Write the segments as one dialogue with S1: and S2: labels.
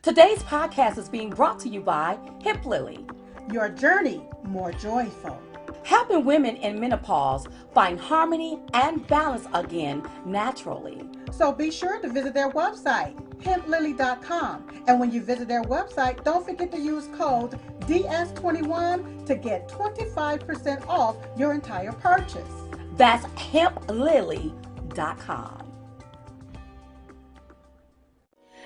S1: Today's podcast is being brought to you by Hip Lily,
S2: your journey more joyful.
S1: helping women in menopause find harmony and balance again naturally.
S2: So be sure to visit their website, hemplily.com. And when you visit their website, don't forget to use code DS21 to get 25% off your entire purchase.
S1: That's hemplily.com.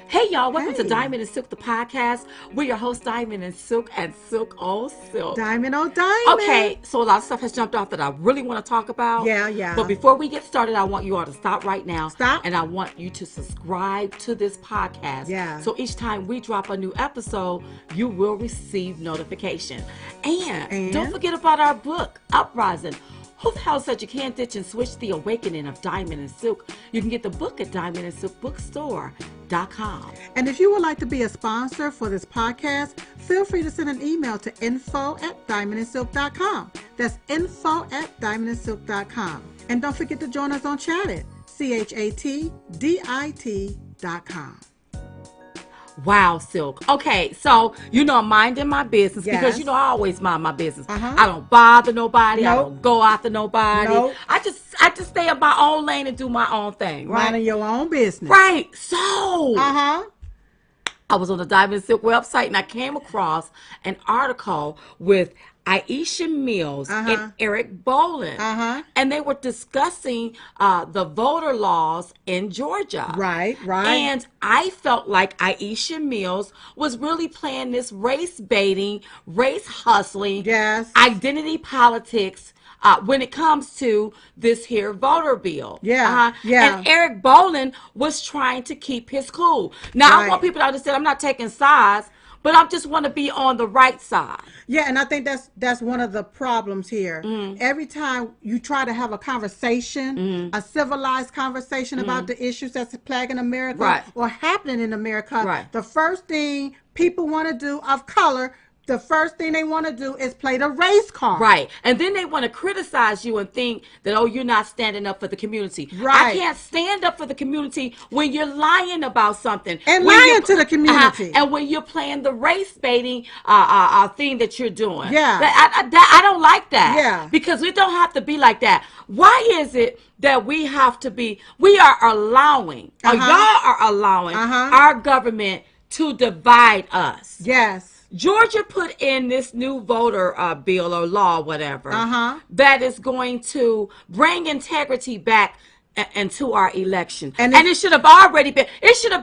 S1: Hey y'all, welcome to Diamond and Silk, the podcast. We're your hosts, Diamond and Silk on Silk.
S2: Diamond on Diamond.
S1: Okay, so a lot of stuff has jumped off that I really want to talk about.
S2: Yeah.
S1: But before we get started, I want you all to stop right now.
S2: Stop.
S1: And I want you to subscribe to this podcast.
S2: Yeah.
S1: So each time we drop a new episode, you will receive notification. And don't forget about our book, Uprising. Who the hell said you can't ditch and switch the awakening of Diamond and Silk? You can get the book at diamondandsilkbookstore.com.
S2: And if you would like to be a sponsor for this podcast, feel free to send an email to info@diamondandsilk.com. That's info@diamondandsilk.com. And don't forget to join us on Chattit, chatdit.com.
S1: Wow, Silk. Okay, so I'm minding my business because I always mind my business. I don't bother nobody.
S2: Nope.
S1: I don't go after nobody.
S2: Nope.
S1: I just stay in my own lane and do my own thing. Right?
S2: Minding your own business.
S1: Right. So
S2: Uh-huh.
S1: I was on the Diamond and Silk website and I came across an article with Aisha Mills and Eric Bolin. And they were discussing the voter laws in Georgia.
S2: Right.
S1: And I felt like Aisha Mills was really playing this race baiting, race hustling, identity politics when it comes to this here voter bill.
S2: Yeah.
S1: And Eric Bolin was trying to keep his cool. Now, I want people to understand I'm not taking sides, but I just want to be on the right side.
S2: Yeah, and I think that's one of the problems here. Every time you try to have a conversation, a civilized conversation about the issues that's plaguing America or happening in America, the first thing people want to do of color, the first thing they want to do is play the race card.
S1: Right. And then they want to criticize you and think that, you're not standing up for the community.
S2: Right.
S1: I can't stand up for the community when you're lying about something.
S2: And
S1: when
S2: lying to the community.
S1: And when you're playing the race baiting thing that you're doing.
S2: Yeah.
S1: I don't like that.
S2: Yeah.
S1: Because we don't have to be like that. Why is it that we are allowing, or y'all are allowing our government to divide us?
S2: Yes.
S1: Georgia put in this new voter bill or law, whatever, that is going to bring integrity back into our election. And it should have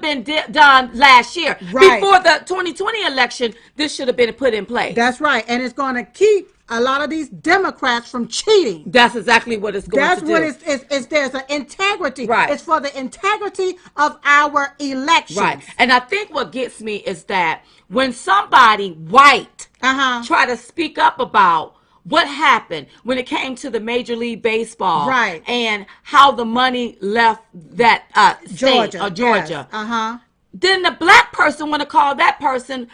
S1: been done last year.
S2: Right.
S1: Before the 2020 election, this should have been put in place.
S2: That's right. And it's going to keep a lot of these Democrats from cheating.
S1: That's exactly what it's going to do.
S2: That's what it's there's an integrity.
S1: Right.
S2: It's for the integrity of our elections.
S1: Right. And I think what gets me is that when somebody white try to speak up about what happened when it came to the Major League Baseball,
S2: right,
S1: and how the money left that state or Georgia,
S2: yes.
S1: Then the black person want to call that person,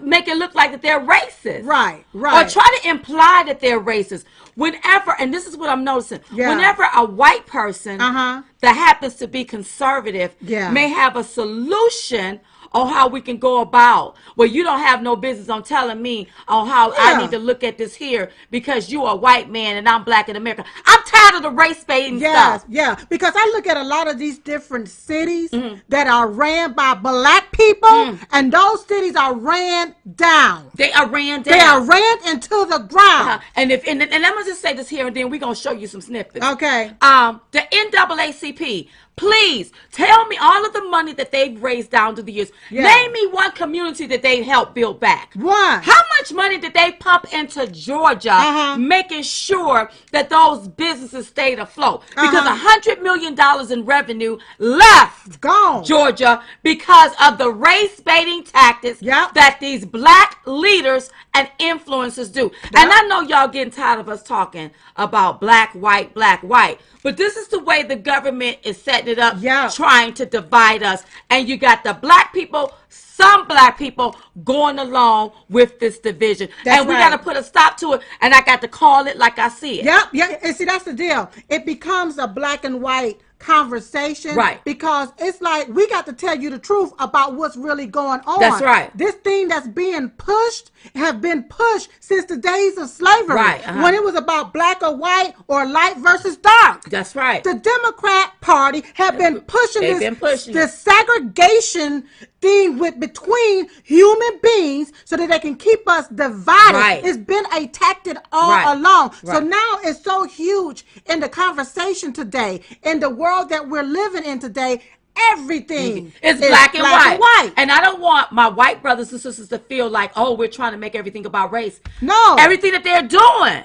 S1: make it look like that they're racist,
S2: right,
S1: or try to imply that they're racist. Whenever, and this is what I'm noticing, whenever a white person that happens to be conservative may have a solution on how we can go about, well, you don't have no business on telling me on how I need to look at this here because you are a white man and I'm black in America. I'm tired of the race baiting stuff.
S2: Yeah, because I look at a lot of these different cities that are ran by black people, and those cities are ran down.
S1: They are ran down.
S2: They are ran into the ground.
S1: And I'm gonna just say this here, and then we're gonna show you some snippets.
S2: Okay.
S1: The NAACP. Please tell me all of the money that they've raised down through the years. Name me one community that they helped build back.
S2: One.
S1: How much money did they pump into Georgia, making sure that those businesses stayed afloat? Because $100 million in revenue left Georgia because of the race baiting tactics that these black leaders and influencers do. And I know y'all getting tired of us talking about black, white, but this is the way the government is setting it up, trying to divide us. And you got the black people, some black people going along with this division. And we got to put a stop to it. And I got to call it like I see it.
S2: Yeah. And see, that's the deal. It becomes a black and white conversation.
S1: Right.
S2: Because it's like we got to tell you the truth about what's really going on.
S1: That's right.
S2: This thing that's being pushed have been pushed since the days of slavery.
S1: Right.
S2: When it was about black or white or light versus dark.
S1: That's right.
S2: The Democrat Party have been pushing this segregation thing between human beings so that they can keep us divided.
S1: Right.
S2: It's been a tactic all along. So now it's so huge in the conversation today, in the world that we're living in today. Everything
S1: is black and white. And I don't want my white brothers and sisters to feel like, oh, we're trying to make everything about race.
S2: No.
S1: Everything that they're doing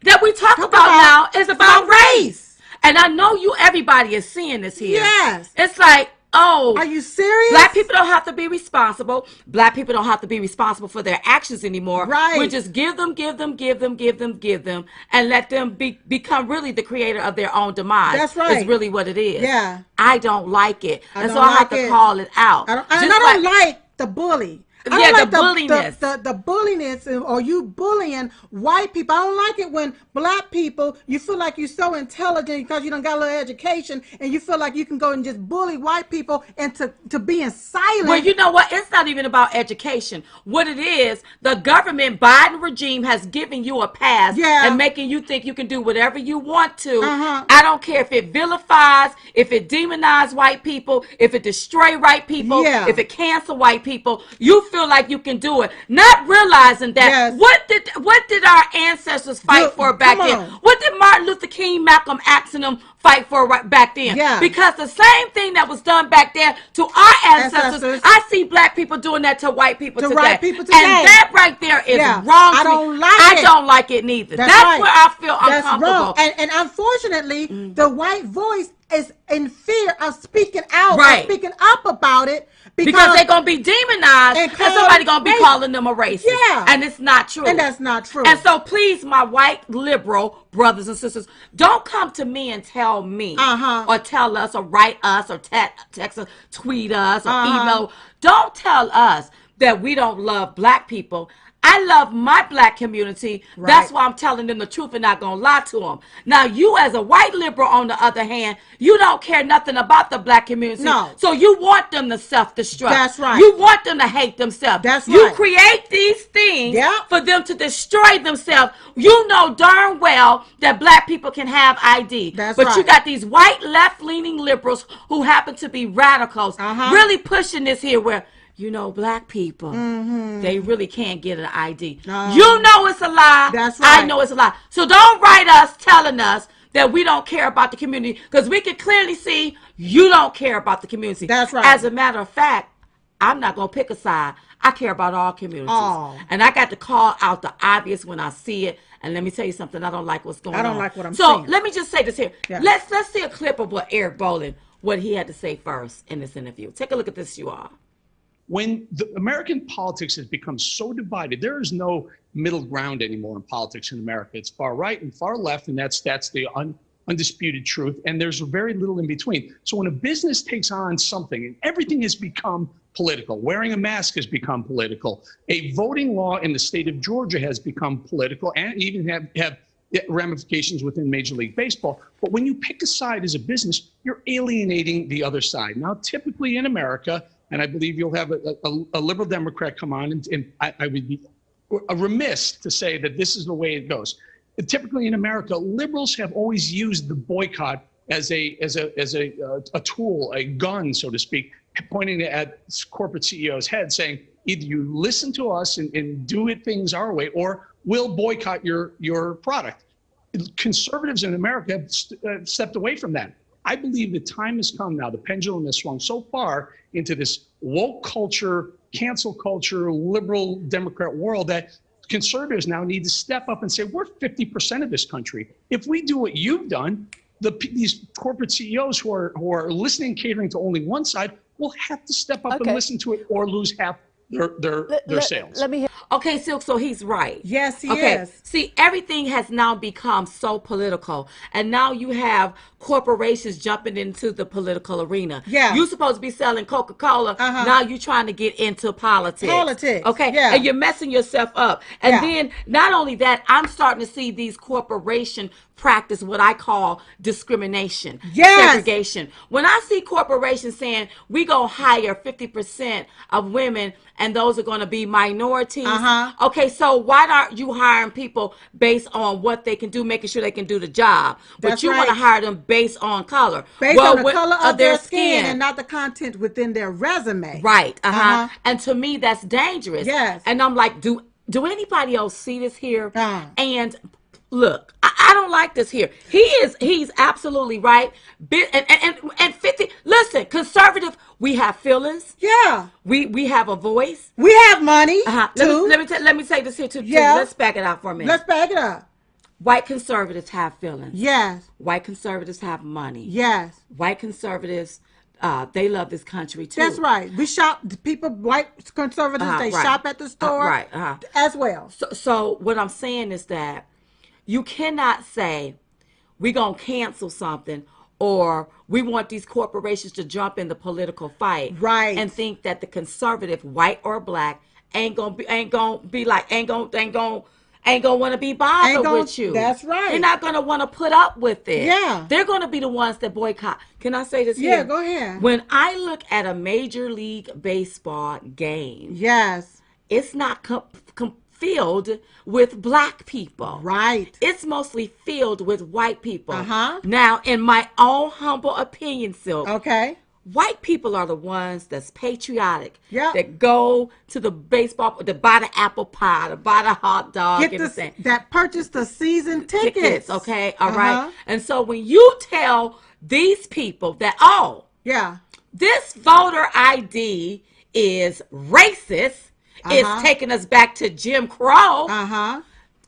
S1: that we talk about now is about race. And I know everybody is seeing this here.
S2: Yes.
S1: It's like, oh,
S2: are you serious?
S1: Black people don't have to be responsible. Black people don't have to be responsible for their actions anymore.
S2: Right.
S1: We just give them, and let them become really the creator of their own demise.
S2: That's right.
S1: Is really what it is.
S2: Yeah.
S1: I don't like it. And so I have to call it out.
S2: I don't like the bully.
S1: Yeah, like the bulliness.
S2: The bulliness, or you bullying white people. I don't like it when black people, you feel like you're so intelligent because you done got a little education, and you feel like you can go and just bully white people into being silent.
S1: Well, you know what? It's not even about education. What it is, the government, Biden regime has given you a pass and making you think you can do whatever you want to. I don't care if it vilifies, if it demonizes white people, if it destroy white people, if it cancel white people. You feel like you can do it, not realizing that what did our ancestors fight for back then? What did Martin Luther King, Malcolm X and them fight for back then? Because the same thing that was done back then to our ancestors, I see black people doing that to white people today. And that right there is wrong. I don't like it neither. That's where I feel uncomfortable.
S2: And unfortunately, the white voice is in fear of speaking out, speaking up about it.
S1: Because they're going to be demonized and somebody's going to be calling them a racist.
S2: Yeah.
S1: And it's not true.
S2: And that's not true.
S1: And so please, my white liberal brothers and sisters, don't come to me and tell me or tell us or write us or text us, tweet us or email. Don't tell us that we don't love black people. I love my black community. That's why I'm telling them the truth and not going to lie to them. Now, you as a white liberal, on the other hand, you don't care nothing about the black community.
S2: No.
S1: So you want them to self-destruct.
S2: That's right.
S1: You want them to hate themselves.
S2: That's right.
S1: You create these things for them to destroy themselves. You know darn well that black people can have ID. But you got these white left-leaning liberals who happen to be radicals really pushing this here where, you know, black people, they really can't get an ID. You know it's a lie.
S2: That's right.
S1: I know it's a lie. So don't write us telling us that we don't care about the community, because we can clearly see you don't care about the community.
S2: That's right.
S1: As a matter of fact, I'm not going to pick a side. I care about all communities. And I got to call out the obvious when I see it. And let me tell you something, I don't like what's going on.
S2: I don't like what I'm seeing.
S1: So let me just say this here. Let's see a clip of what Eric Bolling, what he had to say first in this interview. Take a look at this, you all.
S3: When the American politics has become so divided, there is no middle ground anymore in politics in America. It's far right and far left, and that's the undisputed truth. And there's very little in between. So when a business takes on something, and everything has become political, wearing a mask has become political, a voting law in the state of Georgia has become political, and even have ramifications within Major League Baseball. But when you pick a side as a business, you're alienating the other side. Now, typically in America, and I believe you'll have a liberal Democrat come on, and I would be remiss to say that this is the way it goes. Typically in America, liberals have always used the boycott as a tool, a gun, so to speak, pointing at corporate CEOs' heads, saying either you listen to us and do things our way, or we'll boycott your product. Conservatives in America have stepped away from that. I believe the time has come now. The pendulum has swung so far into this woke culture, cancel culture, liberal Democrat world that conservatives now need to step up and say, we're 50% of this country. If we do what you've done, these corporate CEOs who are listening, catering to only one side, will have to step up and listen to it or lose half their sales.
S1: Okay, Silk, so he's right.
S2: Yes, he is.
S1: See, everything has now become so political. And now you have corporations jumping into the political arena.
S2: Yeah.
S1: You're supposed to be selling Coca-Cola. Now you're trying to get into politics. Okay.
S2: Yeah.
S1: And you're messing yourself up. And then not only that, I'm starting to see these corporations practice what I call discrimination, segregation. When I see corporations saying we gonna hire 50% of women and those are going to be minorities. Okay, so why aren't you hiring people based on what they can do, making sure they can do the job? But you want to hire them based on color.
S2: Based on the color of their skin and not the content within their resume.
S1: Right. And to me, that's dangerous.
S2: Yes.
S1: And I'm like, do anybody else see this here? And look, I don't like this here. He's absolutely right. And 50. Listen, conservative. We have feelings.
S2: Yeah.
S1: We have a voice.
S2: We have money. Too.
S1: Let me say this here too.
S2: Yeah.
S1: Let's back it out for a minute.
S2: Let's back it up.
S1: White conservatives have feelings.
S2: Yes.
S1: White conservatives have money.
S2: Yes.
S1: White conservatives, they love this country too.
S2: That's right. We shop. People, white conservatives, they shop at the store as well.
S1: So what I'm saying is that you cannot say we're going to cancel something or we want these corporations to jump in the political fight and think that the conservative, white or black, ain't gonna want to be bothered with you.
S2: That's right.
S1: They're not gonna want to put up with it.
S2: Yeah.
S1: They're gonna be the ones that boycott. Can I say this here?
S2: Yeah, go ahead.
S1: When I look at a Major League Baseball game, it's not filled with black people.
S2: Right.
S1: It's mostly filled with white people. Now, in my own humble opinion, Silk. White people are the ones that's patriotic. That go to the baseball, to buy the apple pie, to buy the hot dog,
S2: that purchase the season tickets.
S1: Okay, all right. And so when you tell these people that, this voter ID is racist, it's taking us back to Jim Crow.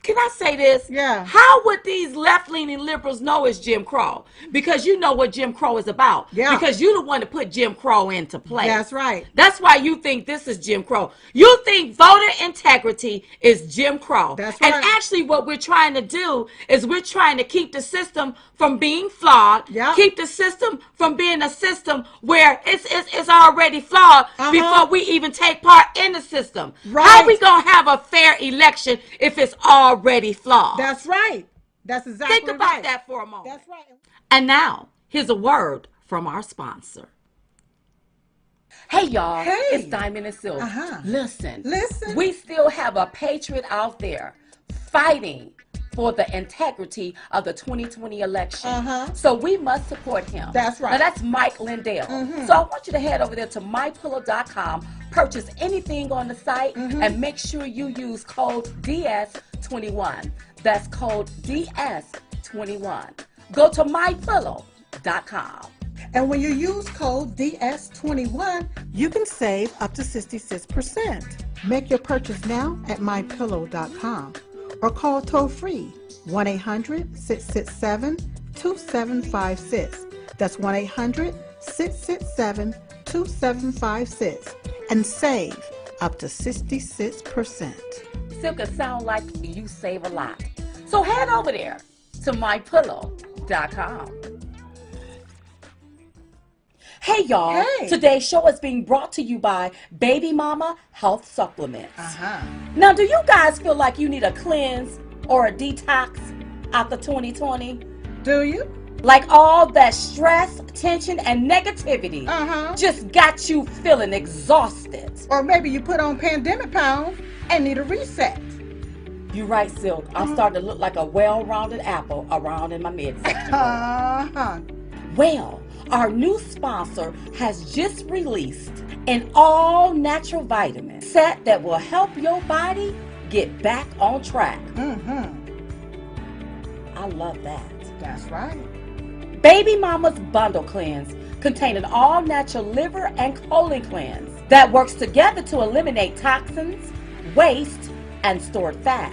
S1: Can I say this?
S2: Yeah.
S1: How would these left-leaning liberals know it's Jim Crow? Because you know what Jim Crow is about.
S2: Yeah.
S1: Because you're the one that put Jim Crow into play.
S2: That's right.
S1: That's why you think this is Jim Crow. You think voter integrity is Jim Crow.
S2: That's right.
S1: And actually what we're trying to do is we're trying to keep the system from being flawed. Keep the system from being a system where it's already flawed before we even take part in the system. How are we going to have a fair election if it's already flawed?
S2: That's right. That's exactly right.
S1: Think about that for a moment.
S2: That's right.
S1: And now, here's a word from our sponsor. Hey, y'all.
S2: Hey.
S1: It's Diamond and Silk. Listen.
S2: We
S1: still have a patriot out there fighting for the integrity of the 2020 election. So we must support him.
S2: That's right.
S1: Now, that's Mike Lindell. So I want you to head over there to mypillow.com, purchase anything on the site, and make sure you use code DS21. That's code DS21. Go to mypillow.com.
S2: And when you use code DS21, you can save up to 66%. Make your purchase now at mypillow.com or call toll-free 1-800-667-2756. That's 1-800-667-2756 and save up to 66%.
S1: Silk, it sound like you save a lot. So head over there to mypillow.com. Hey, y'all.
S2: Hey.
S1: Today's show is being brought to you by Baby Mama Health Supplements. Now, do you guys feel like you need a cleanse or a detox after 2020?
S2: Do you?
S1: Like all that stress, tension, and negativity just got you feeling exhausted.
S2: Or maybe you put on pandemic pounds and need a reset.
S1: You're right, Silk. I'm starting to look like a well-rounded apple around in my midsection. Well, our new sponsor has just released an all-natural vitamin set that will help your body get back on track. I love that.
S2: That's right.
S1: Baby Mama's Bundle Cleanse contains an all-natural liver and colon cleanse that works together to eliminate toxins, waste, and stored fat.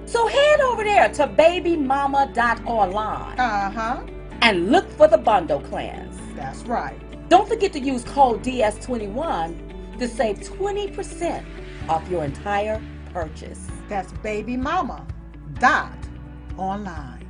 S1: So head over there to babymama.online and look for the bundle cleanse.
S2: That's right.
S1: Don't forget to use code DS21 to save 20% off your entire purchase.
S2: That's babymama.online.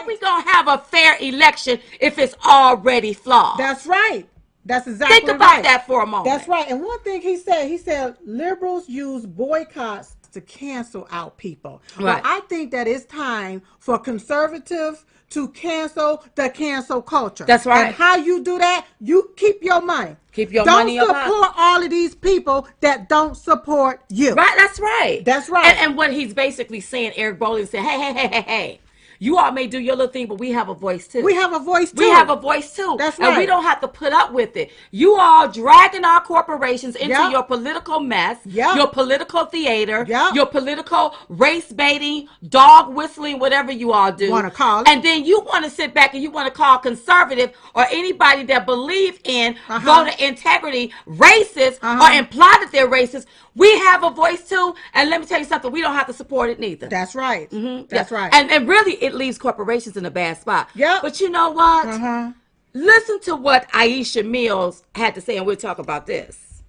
S1: are we going to have a fair election if it's already flawed?
S2: That's right. That's exactly right.
S1: Think about that for a moment.
S2: That's right. And one thing he said liberals use boycotts to cancel out people.
S1: Right.
S2: Well, I think that it's time for conservatives to cancel the cancel culture.
S1: That's right.
S2: And how you do that, you keep your money.
S1: Keep your money up.
S2: Don't support all of these people that don't support you.
S1: Right, that's right.
S2: That's right.
S1: And what he's basically saying, Eric Bolling said, hey. You all may do your little thing, but we have a voice too.
S2: We have a voice too.
S1: We have a voice too.
S2: That's right.
S1: And we don't have to put up with it. You all dragging our corporations into your political mess, your political theater, your political race baiting, dog whistling, whatever you all do.
S2: Want to call it.
S1: And then you want to sit back and you want to call conservative or anybody that believe in voter integrity racist or imply that they're racist. We have a voice too. And let me tell you something. We don't have to support it neither.
S2: That's right. That's right.
S1: And really, it leaves corporations in a bad spot.
S2: Yeah.
S1: But you know what? Listen to what Aisha Mills had to say, and we'll talk about this.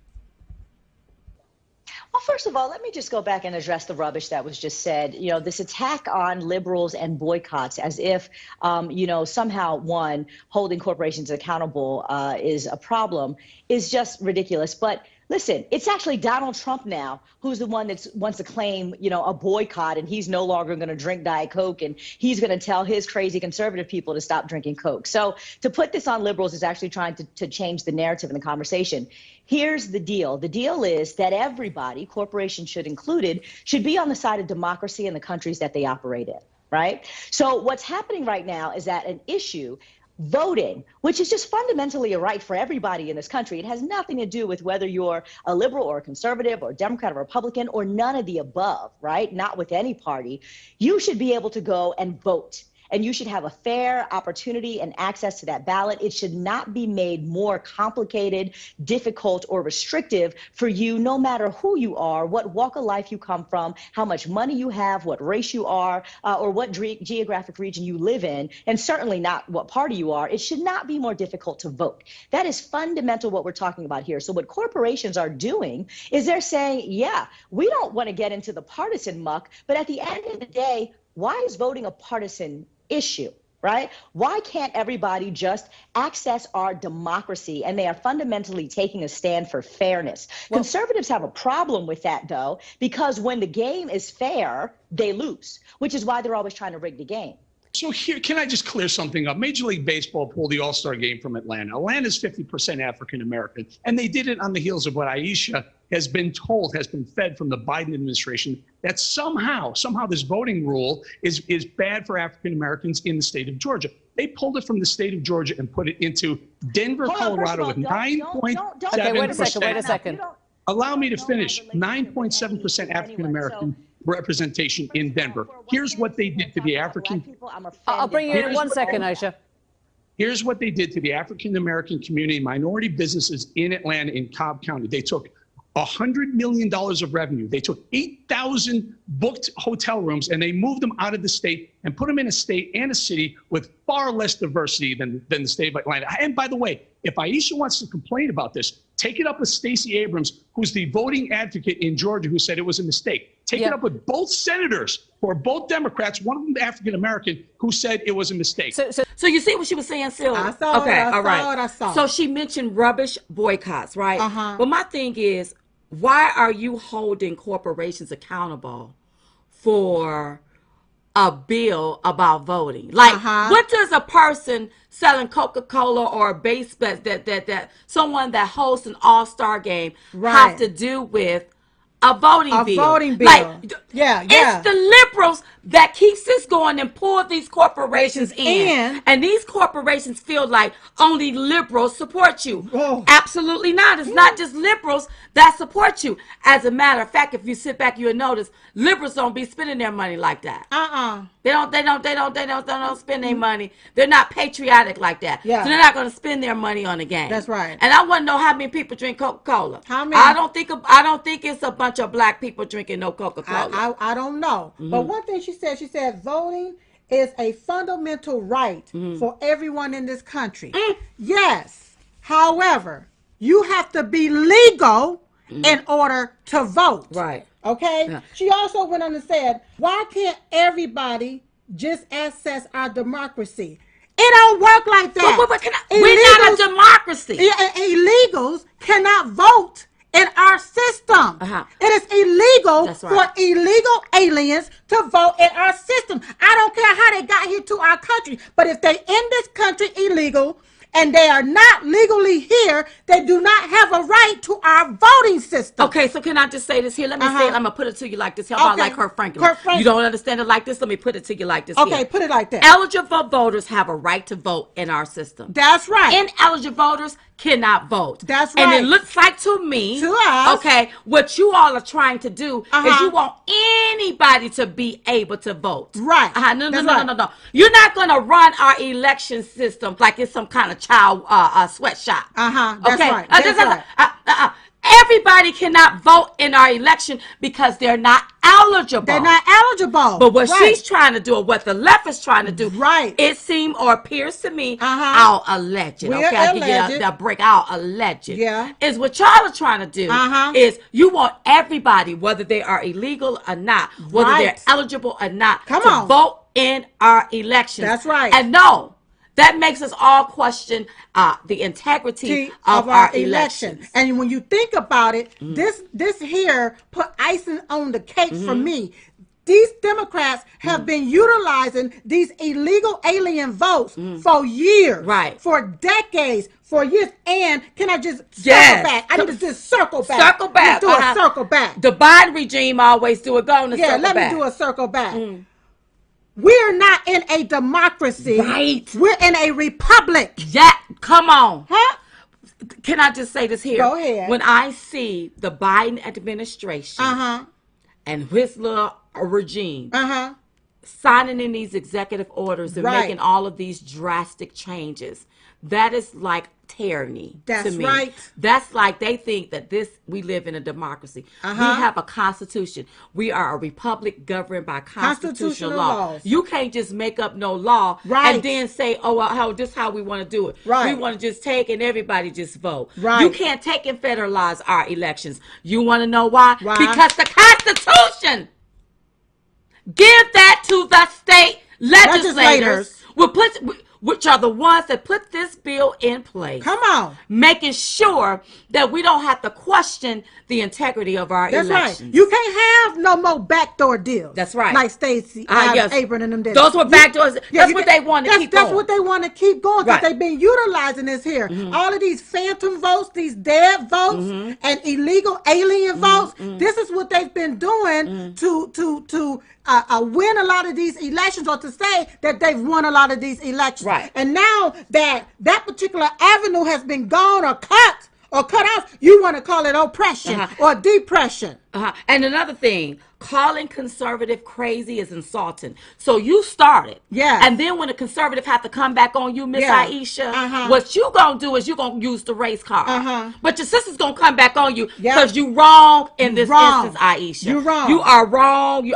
S4: Well, first of all, let me just go back and address the rubbish that was just said. You know, this attack on liberals and boycotts as if, somehow, one, holding corporations accountable is a problem is just ridiculous. But listen, it's actually Donald Trump now who's the one that wants to claim, a boycott, and he's no longer going to drink Diet Coke, and he's going to tell his crazy conservative people to stop drinking Coke. So to put this on liberals is actually trying to change the narrative in the conversation. Here's the deal. The deal is that everybody, corporations should included, should be on the side of democracy in the countries that they operate in, right? So what's happening right now is that an issue, voting, which is just fundamentally a right for everybody in this country. It has nothing to do with whether you're a liberal or a conservative or a Democrat or Republican or none of the above, right? Not with any party. You should be able to go and vote. And you should have a fair opportunity and access to that ballot. It should not be made more complicated, difficult, or restrictive for you, no matter who you are, what walk of life you come from, how much money you have, what race you are, or what geographic region you live in, and certainly not what party you are. It should not be more difficult to vote. That is fundamental what we're talking about here. So what corporations are doing is they're saying, yeah, we don't want to get into the partisan muck, but at the end of the day, why is voting a partisan issue, right? Why can't everybody just access our democracy? And they are fundamentally taking a stand for fairness. Well, conservatives have a problem with that, though, because when the game is fair, they lose, which is why they're always trying to rig the game.
S3: So here, can I just clear something up? Major League Baseball pulled the All-Star game from Atlanta. Atlanta's 50% African-American, and they did it on the heels of what Aisha has been told, has been fed from the Biden administration, that somehow this voting rule is bad for African-Americans in the state of Georgia. They pulled it from the state of Georgia and put it into Denver, Colorado with 9.7%.
S5: Okay, wait a second.
S3: Allow me to finish. 9.7% African-American representation in Denver. Here's what they did to the African.
S5: I'll bring you in 1 second, Aisha.
S3: Here's what they did to the African-American community, minority businesses in Atlanta, in Cobb County. They took $100 million of revenue. They took 8,000 booked hotel rooms and they moved them out of the state and put them in a state and a city with far less diversity than the state of Atlanta. And by the way, if Aisha wants to complain about this, take it up with Stacey Abrams, who's the voting advocate in Georgia, who said it was a mistake. Take it up with both senators, who are both Democrats, one of them African-American, who said it was a mistake.
S1: So you see what she was saying, Sylvia?
S2: I saw it.
S1: So she mentioned rubbish boycotts, right? But my thing is, why are you holding corporations accountable for a bill about voting? Like, what does a person selling Coca-Cola or a base that someone that hosts an all-star game have to do with a voting bill?
S2: A voting bill.
S1: Like, it's the liberals that keeps this going and pull these corporations in. And these corporations feel like only liberals support you. Absolutely not. It's not just liberals that support you. As a matter of fact, if you sit back, you'll notice liberals don't be spending their money like that. They don't spend their money. They're not patriotic like that. So they're not going to spend their money on a game.
S2: That's right.
S1: And I want to know how many people drink Coca-Cola.
S2: How many?
S1: I don't think it's a bunch of black people drinking no Coca-Cola.
S2: I don't know. But one thing she said voting is a fundamental right for everyone in this country. Yes. However, you have to be legal in order to vote.
S1: Right.
S2: Okay? Yeah. She also went on and said, why can't everybody just access our democracy. It don't work like that.
S1: We're not a democracy.
S2: Illegals cannot vote in our system. It is illegal for illegal aliens to vote in our system. I don't care how they got here to our country, but if they in this country illegal and they are not legally here, they do not have a right to our voting system.
S1: Okay, so can I just say this here? Let me say it. I'm going to put it to you like this. How about like Kurt Franklin? You don't understand it like this? Let me put it to you like this
S2: here. Put it like that.
S1: Eligible voters have a right to vote in our system.
S2: That's right.
S1: Ineligible voters cannot vote.
S2: That's right.
S1: And it looks like to me,
S2: to us,
S1: okay, what you all are trying to do is you want anybody to be able to vote.
S2: Right.
S1: No. You're not going to run our election system like it's some kind of child sweatshop.
S2: That's right.
S1: Everybody cannot vote in our election because they're not eligible.
S2: They're not eligible.
S1: But what she's trying to do, or what the left is trying to do, it seems or appears to me, I'll allege it. Okay, I'll give you a break. I'll allege it.
S2: Yeah.
S1: Is what y'all are trying to do is you want everybody, whether they are illegal or not, whether they're eligible or not, to vote in our elections.
S2: That's right.
S1: And no. That makes us all question the integrity of our elections.
S2: And when you think about it, this here put icing on the cake for me. These Democrats have been utilizing these illegal alien votes for years, for decades, for years. And can I just circle back? I need to just circle back.
S1: Circle back.
S2: Let's do a circle back.
S1: The Biden regime always do it. Go on and circle back.
S2: Let me do a circle back. We're not in a democracy.
S1: Right.
S2: We're in a republic.
S1: Yeah, come on. Can I just say this here?
S2: Go ahead.
S1: When I see the Biden administration and his little regime signing in these executive orders and making all of these drastic changes, that is like tyranny to me. That's like they think that we live in a democracy. We have a constitution. We are a republic governed by constitutional law. You can't just make up no law and then say, this is how we want to do it. We want to just take and everybody just vote. You can't take and federalize our elections. You want to know why? Because the Constitution give that to the state legislators. Which are the ones that put this bill in place.
S2: Come on.
S1: Making sure that we don't have to question the integrity of our elections.
S2: That's right. You can't have no more backdoor deals.
S1: That's right.
S2: Like Stacey Abrams and them did.
S1: Those were backdoors. That's what they want to keep going.
S2: That's what they want to keep going because they've been utilizing this here. All of these phantom votes, these dead votes, and illegal alien votes. This is what they've been doing to win a lot of these elections, or to say that they've won a lot of these elections. And now that particular avenue has been gone or cut off, you want to call it oppression or depression.
S1: And another thing, calling conservative crazy is insulting. So you started. And then when a conservative have to come back on you, Miss Aisha, what you going to do is you going to use the race card. But your sister's going to come back on you because you wrong in this instance, Aisha.
S2: You wrong.
S1: You are wrong.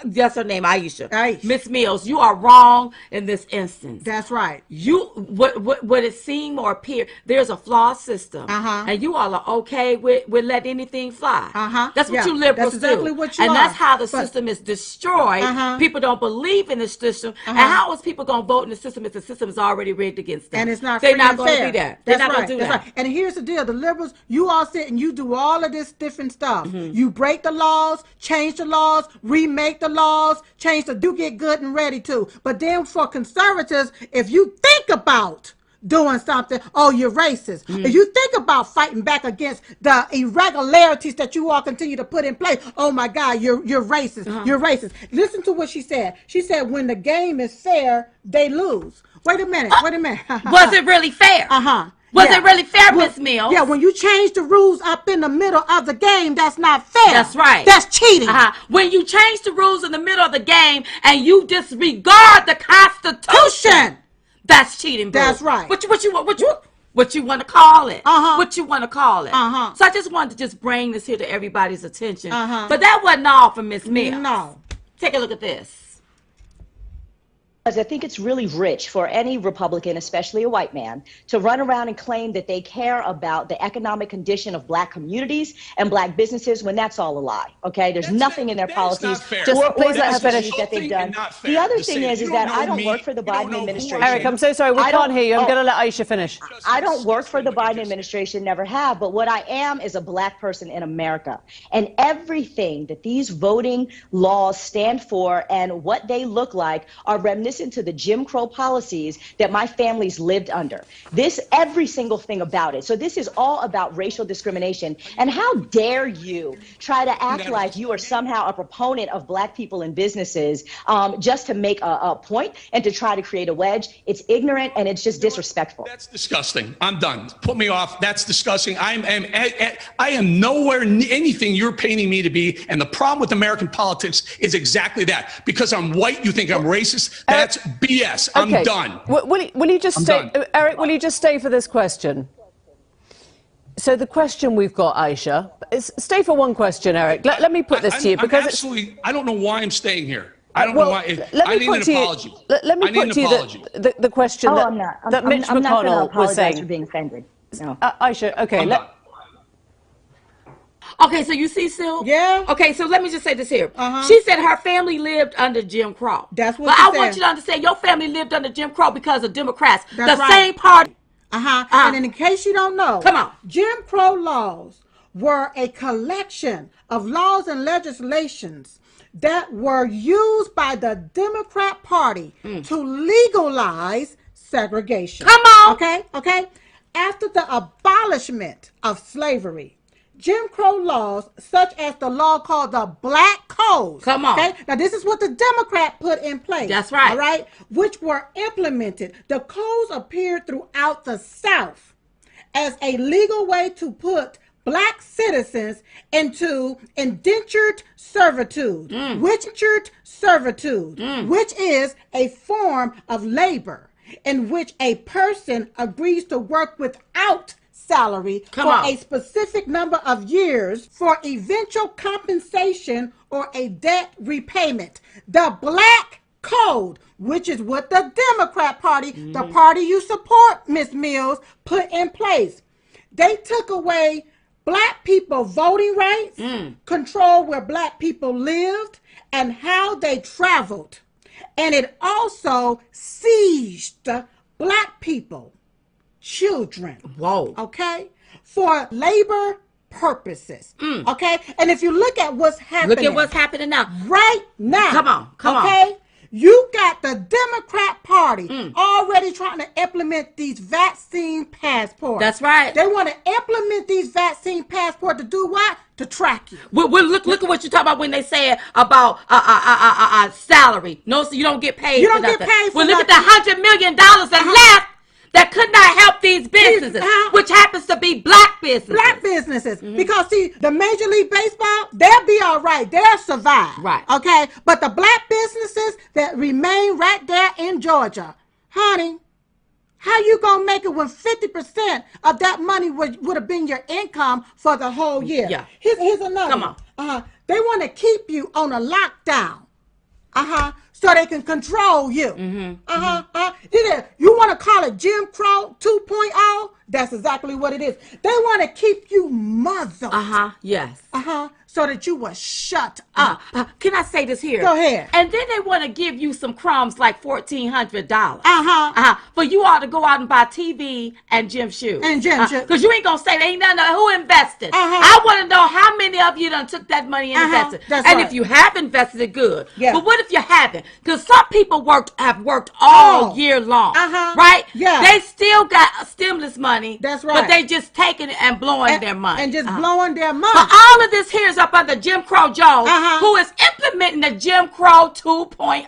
S1: That's her name, Aisha. Miss Mills, you are wrong in this instance.
S2: That's right.
S1: What it seem or appear, there's a flawed system. And you all are okay with letting anything fly. That's what you liberals
S2: do. That's exactly what you
S1: are.
S2: And
S1: that's how the system is destroyed. People don't believe in the system. And how is people going to vote in the system if the system is already rigged against them?
S2: And it's not
S1: They're not
S2: going
S1: to be there. They're not going to do that.
S2: Right. And here's the deal. The liberals, you all sit and you do all of this different stuff. You break the laws, change the laws, remake the laws, you get good and ready to. But then for conservatives, if you think about doing something, you're racist. If you think about fighting back against the irregularities that you all continue to put in place, oh my God, you're racist. You're racist. Listen to what she said. She said, when the game is fair, they lose. Wait a minute.
S1: Was it really fair? Was it really fair, Miss Mills?
S2: Yeah, when you change the rules up in the middle of the game, that's not fair.
S1: That's right.
S2: That's cheating.
S1: When you change the rules in the middle of the game and you disregard the Constitution, that's cheating, bro.
S2: That's right.
S1: What you want to call it? What you want to call it? So I just wanted to bring this here to everybody's attention. But that wasn't all for Miss Mills.
S2: No.
S1: Take a look at this.
S4: I think it's really rich for any Republican, especially a white man, to run around and claim that they care about the economic condition of black communities and black businesses when that's all a lie. Okay, there's nothing in their policies
S5: just please let her finish.
S4: That they've done. The other thing is that I don't work for the Biden administration.
S5: Eric, I'm so sorry, we can't hear you. I'm going to let Aisha finish.
S4: I don't work for the Biden administration, never have, but what I am is a black person in America. And everything that these voting laws stand for and what they look like are reminiscent to the Jim Crow policies that my family's lived under. Every single thing about it. So this is all about racial discrimination. And how dare you try to act like you are somehow a proponent of black people and businesses just to make a point and to try to create a wedge. It's ignorant and it's just disrespectful.
S3: That's disgusting. I'm done. Put me off. That's disgusting. I am nowhere anything you're painting me to be. And the problem with American politics is exactly that. Because I'm white, you think I'm racist. That's BS. I'm done.
S5: Will you just stay, Eric, will you just stay for this question? So the question we've got, Aisha, is stay for one question, Eric. Let me put this to you because
S3: I don't know why I'm staying here. I don't know why. I need an apology.
S5: Let me put to you the question that Mitch McConnell was saying.
S4: For being offended. No.
S5: Aisha, okay.
S1: Okay, so you see, Sil?
S2: Yeah.
S1: Okay, so let me just say this here. She said her family lived under Jim Crow.
S2: That's what
S1: she
S2: said.
S1: I want you to understand, your family lived under Jim Crow because of Democrats.
S2: That's
S1: the same party.
S2: And in case you don't know,
S1: come on.
S2: Jim Crow laws were a collection of laws and legislations that were used by the Democrat Party to legalize segregation.
S1: Come on.
S2: Okay? After the abolishment of slavery, Jim Crow laws, such as the law called the Black Code.
S1: Come on.
S2: Okay? Now, this is what the Democrat put in place.
S1: That's right.
S2: All right? Which were implemented. The codes appeared throughout the South as a legal way to put black citizens into indentured servitude, which is a form of labor in which a person agrees to work without salary a specific number of years for eventual compensation or a debt repayment. The Black Code, which is what the Democrat Party, the party you support, Ms. Mills, put in place. They took away black people voting rights, control where black people lived, and how they traveled. And it also seized black people, children.
S1: Whoa.
S2: Okay? For labor purposes. Okay? And if you look at what's happening.
S1: Look at what's happening now.
S2: Right now.
S1: Come on.
S2: Okay? You got the Democrat Party already trying to implement these vaccine passports.
S1: That's right.
S2: They want to implement these vaccine passports to do what? To track you.
S1: Well, look at what you talk about when they say about salary. No, so you don't get paid.
S2: You don't get paid for
S1: nothing.
S2: nothing.
S1: Look at the $100 million that left that could not help these businesses, which happens to be black businesses.
S2: Black businesses. Because, see, the Major League Baseball, they'll be all right. They'll survive.
S1: Right.
S2: Okay? But the black businesses that remain right there in Georgia, honey, how you going to make it when 50% of that money would have been your income for the whole year?
S1: Yeah.
S2: Here's another
S1: Come
S2: on. They want to keep you on a lockdown. So they can control you. You want to call it Jim Crow 2.0? That's exactly what it is. They want to keep you muzzled.
S1: Yes.
S2: So that you will shut up.
S1: Can I say this here?
S2: Go ahead.
S1: And then they want to give you some crumbs like $1,400. For you ought to go out and buy TV and gym shoes.
S2: And gym shoes.
S1: Because you ain't going to say they ain't none of who invested. I want to know how many of you done took that money and invested.
S2: That's
S1: and
S2: right.
S1: if you have invested it, good.
S2: Yeah.
S1: But what if you haven't? Because some people have worked all year long. Right?
S2: Yeah.
S1: They still got stimulus money.
S2: That's right.
S1: But they just taking it and blowing their money.
S2: And just blowing their money.
S1: But all of this here is up under Jim Crow Joe, who is implementing the Jim Crow 2.0.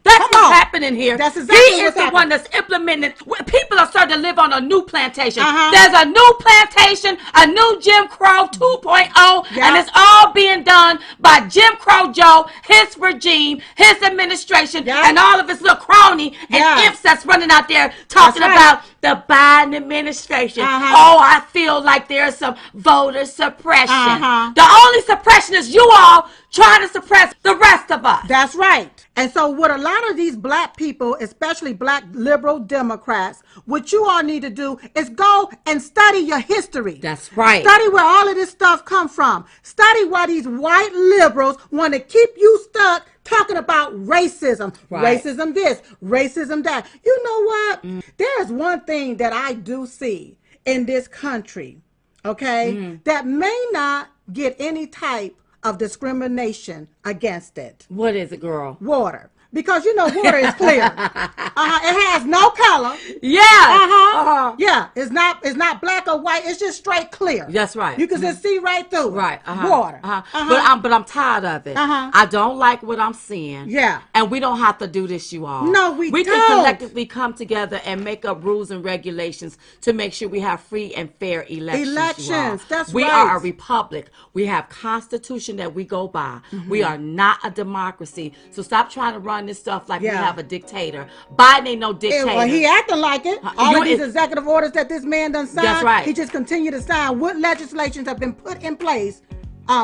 S1: That's what's happening here.
S2: That's exactly
S1: he is
S2: what's
S1: the
S2: happening.
S1: one that's implementing. People are starting to live on a new plantation. There's a new plantation, a new Jim Crow 2.0, and it's all being done by Jim Crow Joe, his regime, his administration, and all of his little crony and imps that's running out there talking about the Biden administration. Oh, I feel like there's some voter suppression. The only suppression is you all trying to suppress the rest of us.
S2: That's right. And so what a lot of these black people, especially black liberal Democrats, what you all need to do is go and study your history.
S1: That's right.
S2: Study where all of this stuff come from. Study why these white liberals want to keep you stuck talking about racism. Right. Racism this, racism that. You know what? There's one thing that I do see in this country, okay, that may not get any type of discrimination against it.
S1: What is it, girl?
S2: Water. Because you know water is clear. It has no color.
S1: Yeah.
S2: Yeah. It's not black or white. It's just straight clear.
S1: That's right.
S2: You can just see right through it.
S1: Right.
S2: Water.
S1: But I'm tired of it. I don't like what I'm seeing.
S2: Yeah.
S1: And we don't have to do this, you all.
S2: No, we don't.
S1: Can collectively come together and make up rules and regulations to make sure we have free and fair elections.
S2: That's
S1: we
S2: right.
S1: We are a republic. We have Constitution that we go by. We are not a democracy. So stop trying to run this stuff like we have a dictator. Biden ain't no dictator.
S2: Well, he acting like it. All of these executive orders that this man done signed,
S1: that's right.
S2: He just continue to sign. What legislations have been put in place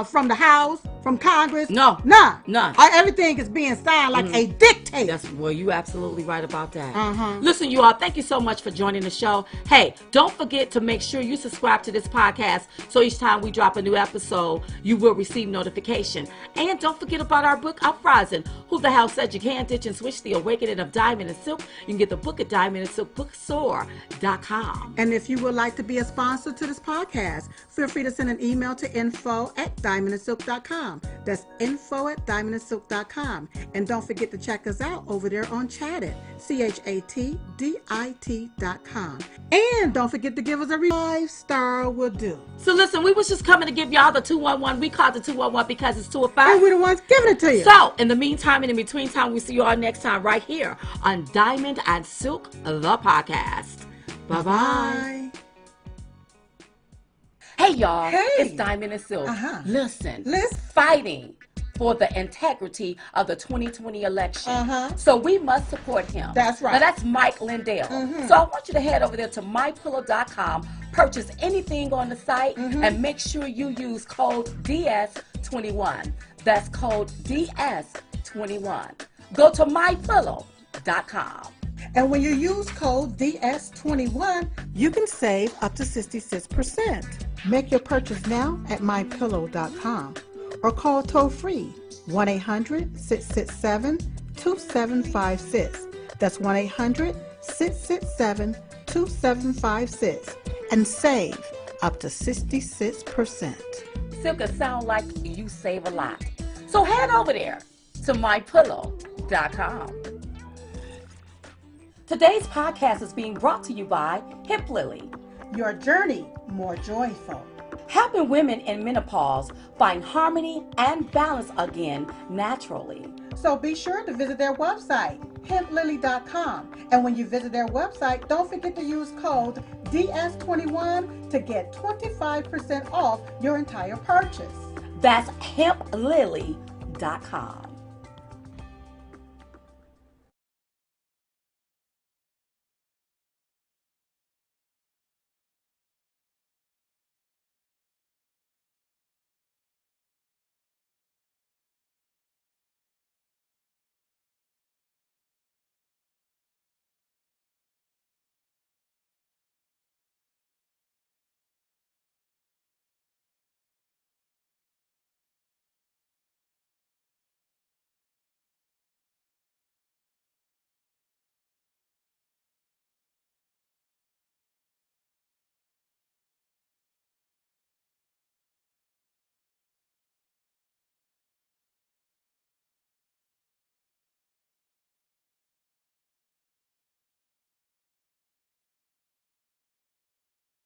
S2: from the House, from Congress?
S1: None.
S2: Everything is being signed like a dictator.
S1: Well, you absolutely right about that. Listen, you all, thank you so much for joining the show. Hey, don't forget to make sure you subscribe to this podcast so each time we drop a new episode, you will receive notification. And don't forget about our book, Uprising. Who the Hell Said You Can't Ditch and Switch? The Awakening of Diamond and Silk. You can get the book at diamondandsilkbookstore.com.
S2: And if you would like to be a sponsor to this podcast, feel free to send an email to info@diamondandsilk.com. That's info@diamondandsilk.com. And don't forget to check us out over there on Chattit, ChatDit.com. And don't forget to give us a 5-star will do.
S1: So listen, we was just coming to give y'all the 211. We called the 211 because it's 2 or 5.
S2: And we're the ones giving it to you.
S1: So in the meantime and in between time, we see you all next time right here on Diamond and Silk, the podcast. Bye-bye. Hey, y'all. It's Diamond and Silk. Listen. Fighting for the integrity of the 2020 election. So we must support him.
S2: That's right.
S1: Now, that's Mike Lindell. So I want you to head over there to mypillow.com, purchase anything on the site, and make sure you use code DS21. That's code DS21. Go to mypillow.com.
S2: And when you use code DS21, you can save up to 66%. Make your purchase now at mypillow.com or call toll-free 1-800-667-2756. That's 1-800-667-2756 and save up to 66%.
S1: Silk sound like you save a lot. So head over there to mypillow.com. Today's podcast is being brought to you by Hip Lily.
S2: Your journey more joyful.
S1: Helping women in menopause find harmony and balance again naturally.
S2: So be sure to visit their website, hemplily.com. And when you visit their website, don't forget to use code DS21 to get 25% off your entire purchase.
S1: That's hemplily.com.